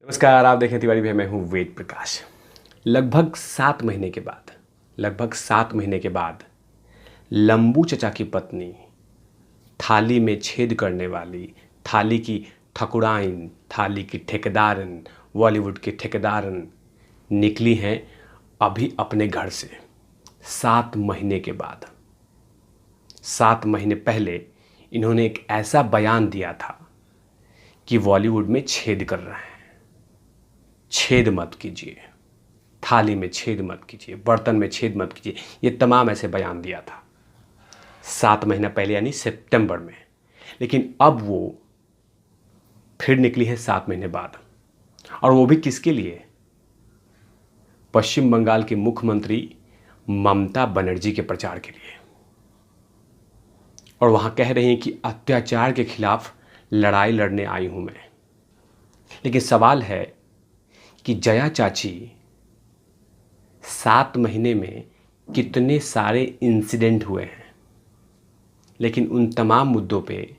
नमस्कार, आप देखें तिवारी भाई, मैं हूँ वेद प्रकाश। लगभग 7 महीने के बाद लंबू चचा की पत्नी, थाली में छेद करने वाली, थाली की ठकुराइन, थाली की ठेकेदारन, बॉलीवुड की ठेकेदारन निकली हैं अभी अपने घर से। 7 महीने के बाद, 7 महीने पहले इन्होंने एक ऐसा बयान दिया था कि बॉलीवुड में छेद कर रहे हैं। छेद मत कीजिए, थाली में छेद मत कीजिए, बर्तन में छेद मत कीजिए, ये तमाम ऐसे बयान दिया था 7 महीना पहले, यानी सितंबर में। लेकिन अब वो फिर निकली है 7 महीने बाद, और वो भी किसके लिए? पश्चिम बंगाल की मुख्यमंत्री ममता बनर्जी के प्रचार के लिए। और वहां कह रही हैं कि अत्याचार के खिलाफ लड़ाई लड़ने आई हूं मैं। लेकिन सवाल है कि जया चाची 7 महीने में कितने सारे इंसिडेंट हुए हैं, लेकिन उन तमाम मुद्दों पे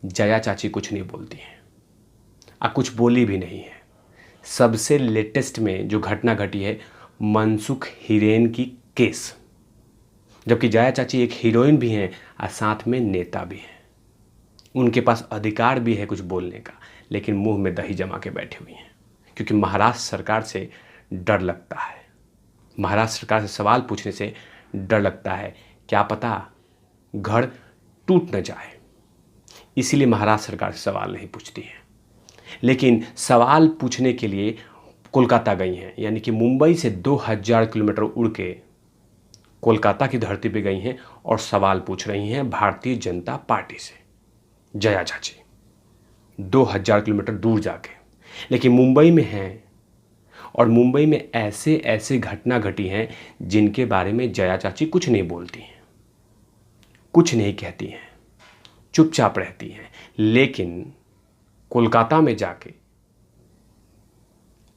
जया चाची कुछ नहीं बोलती हैं, कुछ बोली भी नहीं है। सबसे लेटेस्ट में जो घटना घटी है मनसुख हिरेन की केस, जबकि जया चाची एक हीरोइन भी हैं और साथ में नेता भी हैं। उनके पास अधिकार भी है कुछ बोलने का, लेकिन मुंह में दही जमा के बैठी हुई हैं, क्योंकि महाराष्ट्र सरकार से डर लगता है। महाराष्ट्र सरकार से सवाल पूछने से डर लगता है, क्या पता घर टूट न जाए, इसीलिए महाराष्ट्र सरकार से सवाल नहीं पूछती है। लेकिन सवाल पूछने के लिए कोलकाता गई हैं, यानी कि मुंबई से 2000 किलोमीटर उड़ के कोलकाता की धरती पे गई हैं और सवाल पूछ रही हैं भारतीय जनता पार्टी से, जया चाची 2000 किलोमीटर दूर जाके। लेकिन मुंबई में हैं, और मुंबई में ऐसे ऐसे घटना घटी हैं जिनके बारे में जया चाची कुछ नहीं बोलती हैं, कुछ नहीं कहती हैं, चुपचाप रहती हैं। लेकिन कोलकाता में जाके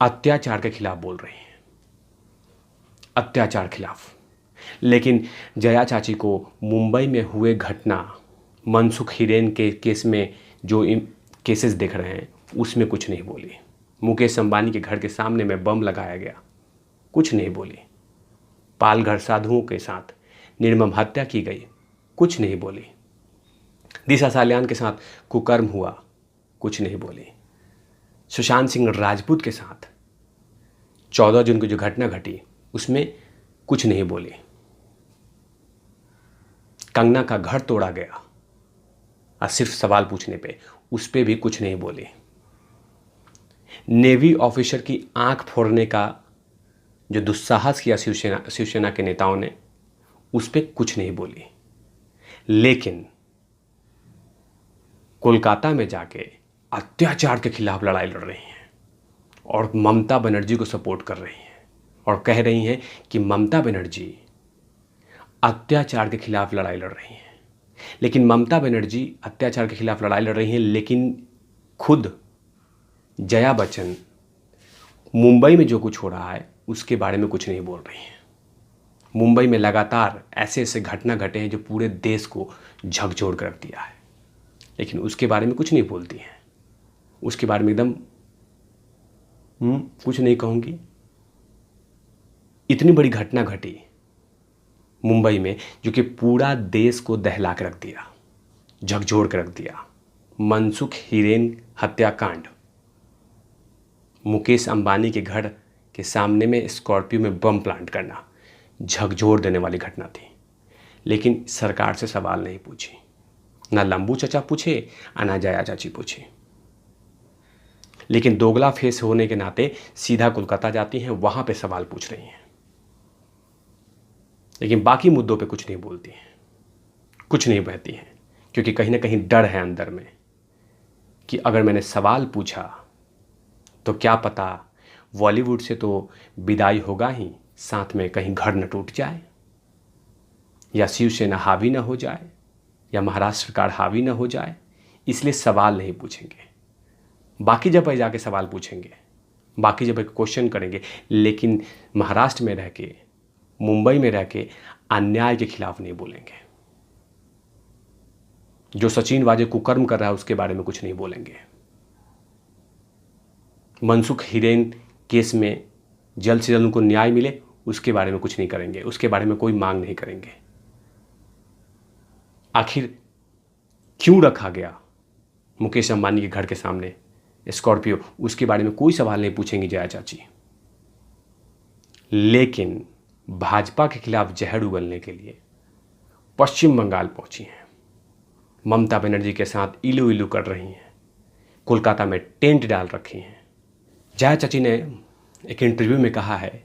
अत्याचार के खिलाफ बोल रही हैं, अत्याचार खिलाफ। लेकिन जया चाची को मुंबई में हुए घटना, मनसुख हिरेन के केस में जो केसेस देख रहे हैं उसमें कुछ नहीं बोली। मुकेश अंबानी के घर के सामने में बम लगाया गया, कुछ नहीं बोली। पालघर साधुओं के साथ निर्मम हत्या की गई, कुछ नहीं बोली। दिशा सालियान के साथ कुकर्म हुआ, कुछ नहीं बोली। सुशांत सिंह राजपूत के साथ 14 जून की जो घटना घटी उसमें कुछ नहीं बोली। कंगना का घर तोड़ा गया और सिर्फ सवाल पूछने पे, उस पर भी कुछ नहीं बोली। नेवी ऑफिसर की आंख फोड़ने का जो दुस्साहस किया शिवसेना के नेताओं ने, उस पर कुछ नहीं बोली। लेकिन कोलकाता में जाके अत्याचार के खिलाफ लड़ाई लड़ रही हैं और ममता बनर्जी को सपोर्ट कर रही हैं, और कह रही हैं कि ममता बनर्जी अत्याचार के खिलाफ लड़ाई लड़ रही हैं। लेकिन ममता बनर्जी अत्याचार के खिलाफ लड़ाई लड़ रही हैं, लेकिन खुद जया बच्चन मुंबई में जो कुछ हो रहा है उसके बारे में कुछ नहीं बोल रही हैं। मुंबई में लगातार ऐसे ऐसे घटना घटे हैं जो पूरे देश को झकझोर कर रख दिया है, लेकिन उसके बारे में कुछ नहीं बोलती हैं। उसके बारे में एकदम कुछ नहीं कहूँगी। इतनी बड़ी घटना घटी मुंबई में जो कि पूरा देश को दहला कर रख दिया, झकझोर कर रख दिया। मनसुख हिरेन हत्याकांड, मुकेश अंबानी के घर के सामने में स्कॉर्पियो में बम प्लांट करना, झकझोर देने वाली घटना थी। लेकिन सरकार से सवाल नहीं पूछी, ना लंबू चचा पूछे और ना जया चाची पूछी। लेकिन दोगला फेस होने के नाते सीधा कोलकाता जाती हैं, वहां पे सवाल पूछ रही हैं, लेकिन बाकी मुद्दों पे कुछ नहीं बोलती हैं, कुछ नहीं बहती हैं, क्योंकि कहीं ना कहीं डर है अंदर में कि अगर मैंने सवाल पूछा तो क्या पता बॉलीवुड से तो विदाई होगा ही, साथ में कहीं घर न टूट जाए, या शिवसेना हावी न हो जाए, या महाराष्ट्र सरकार हावी न हो जाए। इसलिए सवाल नहीं पूछेंगे। बाकी जगह जाके सवाल पूछेंगे, बाकी जगह क्वेश्चन करेंगे, लेकिन महाराष्ट्र में रह के, मुंबई में रह के अन्याय के खिलाफ नहीं बोलेंगे। जो सचिन वाजे कुकर्म कर रहा है उसके बारे में कुछ नहीं बोलेंगे। मनसुख हिरेन केस में जल्द से जल्द उनको न्याय मिले, उसके बारे में कुछ नहीं करेंगे, उसके बारे में कोई मांग नहीं करेंगे। आखिर क्यों रखा गया मुकेश अंबानी के घर के सामने स्कॉर्पियो, उसके बारे में कोई सवाल नहीं पूछेंगी जया चाची। लेकिन भाजपा के खिलाफ जहर उगलने के लिए पश्चिम बंगाल पहुंची हैं, ममता बनर्जी के साथ इलू इलू कर रही हैं, कोलकाता में टेंट डाल रखी हैं। जया चाची ने एक इंटरव्यू में कहा है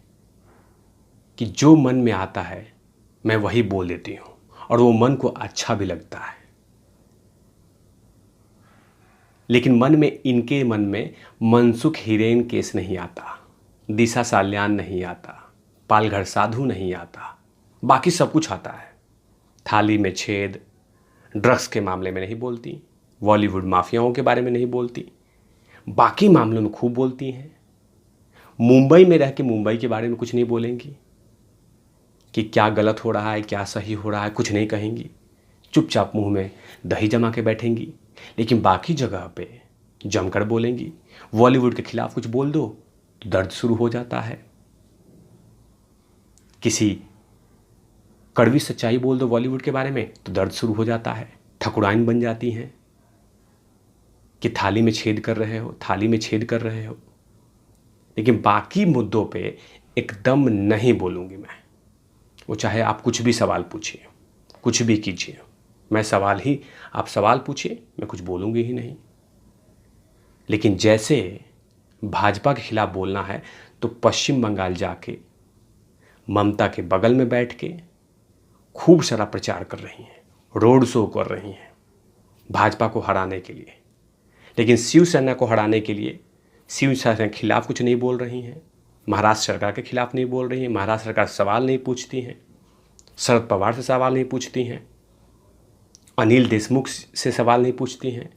कि जो मन में आता है मैं वही बोल देती हूँ, और वो मन को अच्छा भी लगता है। लेकिन इनके मन में मनसुख हिरेन केस नहीं आता, दिशा साल्यान नहीं आता, पालघर साधु नहीं आता, बाकी सब कुछ आता है। थाली में छेद, ड्रग्स के मामले में नहीं बोलती, बॉलीवुड माफियाओं के बारे में नहीं बोलती, बाकी मामलों में खूब बोलती हैं। मुंबई में रह के मुंबई के बारे में कुछ नहीं बोलेंगी कि क्या गलत हो रहा है, क्या सही हो रहा है, कुछ नहीं कहेंगी, चुपचाप मुंह में दही जमा के बैठेंगी। लेकिन बाकी जगह पे जमकर बोलेंगी। बॉलीवुड के खिलाफ कुछ बोल दो तो दर्द शुरू हो जाता है, किसी कड़वी सच्चाई बोल दो बॉलीवुड के बारे में तो दर्द शुरू हो जाता है, ठकुराइन बन जाती हैं कि थाली में छेद कर रहे हो, थाली में छेद कर रहे हो। लेकिन बाकी मुद्दों पे एकदम नहीं बोलूँगी मैं, वो चाहे आप कुछ भी सवाल पूछिए, कुछ भी कीजिए, आप सवाल पूछिए, मैं कुछ बोलूँगी ही नहीं। लेकिन जैसे भाजपा के खिलाफ बोलना है तो पश्चिम बंगाल जाके ममता के बगल में बैठ के खूब सारा प्रचार कर रही हैं, रोड शो कर रही हैं भाजपा को हराने के लिए। लेकिन शिवसेना को हराने के लिए शिवसेना के खिलाफ कुछ नहीं बोल रही हैं, महाराष्ट्र सरकार के खिलाफ नहीं बोल रही हैं, महाराष्ट्र सरकार से सवाल नहीं पूछती हैं, शरद पवार से सवाल नहीं पूछती हैं, अनिल देशमुख से सवाल नहीं पूछती हैं,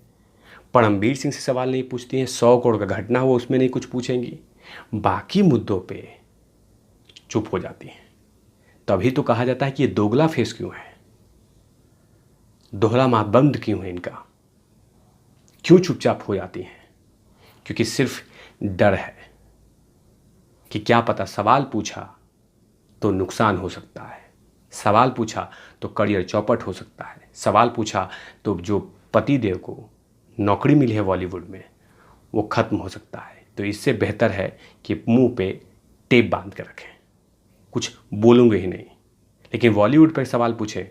परमवीर सिंह से सवाल नहीं पूछती हैं, 100 करोड़ का घटना हुआ उसमें नहीं कुछ पूछेंगी, बाकी मुद्दों पे चुप हो जाती हैं। तभी तो कहा जाता है कि ये दोगला फेस क्यों है, दोहरा मातबंद क्यों है इनका, क्यों चुपचाप हो जाती हैं? क्योंकि सिर्फ डर है कि क्या पता सवाल पूछा तो नुकसान हो सकता है, सवाल पूछा तो करियर चौपट हो सकता है, सवाल पूछा तो जो पतिदेव को नौकरी मिली है बॉलीवुड में वो ख़त्म हो सकता है। तो इससे बेहतर है कि मुंह पे टेप बांध के रखें, कुछ बोलूँगे ही नहीं। लेकिन बॉलीवुड पर सवाल पूछे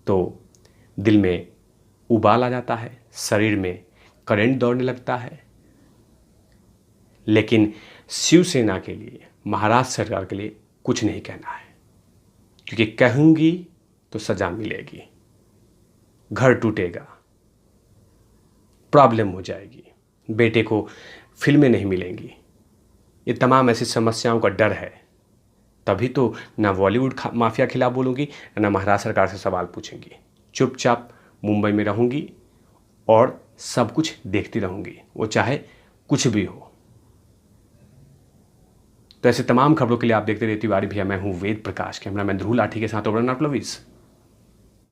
तो दिल में उबाल आ जाता है, शरीर में करंट दौड़ने लगता है। लेकिन शिवसेना के लिए, महाराष्ट्र सरकार के लिए कुछ नहीं कहना है, क्योंकि कहूँगी तो सज़ा मिलेगी, घर टूटेगा, प्रॉब्लम हो जाएगी, बेटे को फिल्में नहीं मिलेंगी, ये तमाम ऐसी समस्याओं का डर है। तभी तो ना बॉलीवुड माफिया खिलाफ बोलूँगी, ना महाराष्ट्र सरकार से सवाल पूछेंगी, चुपचाप मुंबई में रहूँगी और सब कुछ देखती रहूँगी, वो चाहे कुछ भी हो। तो ऐसे तमाम खबरों के लिए आप देखते रहिए तिवारी भैया। मैं हूँ वेद प्रकाश, कैमरामैन ध्रुव लाठी के साथ ओवरनाट लवीज।